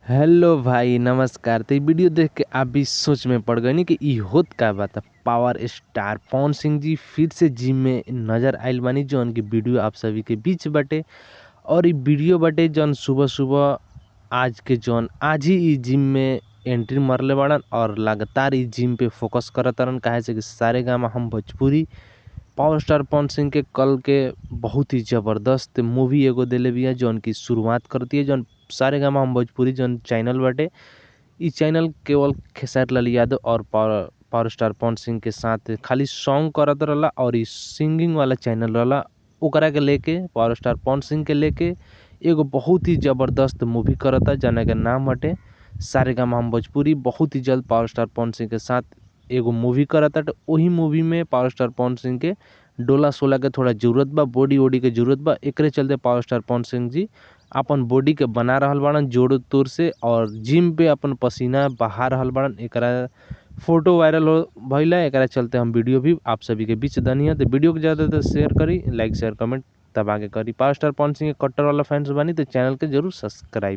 Hello भाई नमस्कार। तो ये वीडियो देख के आप भी सोच में पड़ गए नी कि ई होत का बात। पावर स्टार पवन सिंह जी फिर से जिम में नजर आइल बानी, जो उनकी वीडियो आप सभी के बीच बटे। और ये वीडियो बटे जौन सुबह सुबह आज के जौन आज ही ई जिम में एंट्री मरले बाड़न और लगातार ई जिम पे फोकस करत रन। काहे से कि सारे गामा हम भोजपुरी पावर स्टार पवन सिंह के कल के बहुत ही ज़बरदस्त मूवी एगो देले बिया, जौन की शुरुआत करती है जौन सारेगामा हम भोजपुरी जौन चैनल बाटे। ई चैनल केवल खेसारी लाल यादव और पावर स्टार पवन सिंह के साथ खाली सॉन्ग करत रहला और ई सिंगिंग वाला चैनल रहला। ओकरा के लेके पावर स्टार पवन सिंह के लेके एगो बहुत ही ज़बरदस्त मूवी करता, जना के नाम हटे सारेगामा हम भोजपुरी। बहुत ही जल्द पावर स्टार पवन सिंह के साथ एगो मूवी करता। तो वही मूवी में पावर स्टार पवन सिंह के डोला सोला के थोड़ा जरूरत बा, बॉडी वॉडी के जरूरत बा। एकरे चलते पावर स्टार पवन सिंह जी अपन बॉडी के बना रहल बाड़न जोड़ तोड़ से, और जिम पे अपन पसीना बहा रहल बाड़न। एकरा फोटो वायरल हो भइला, एकरा चलते हम वीडियो भी आप सभी के बीच दनी है। तो वीडियो को ज़्यादा शेयर करी, लाइक शेयर कमेंट तब आगे करी। पावर स्टार पवन सिंह के कट्टर वाला फैंस बनी तो चैनल के जरूर सब्सक्राइब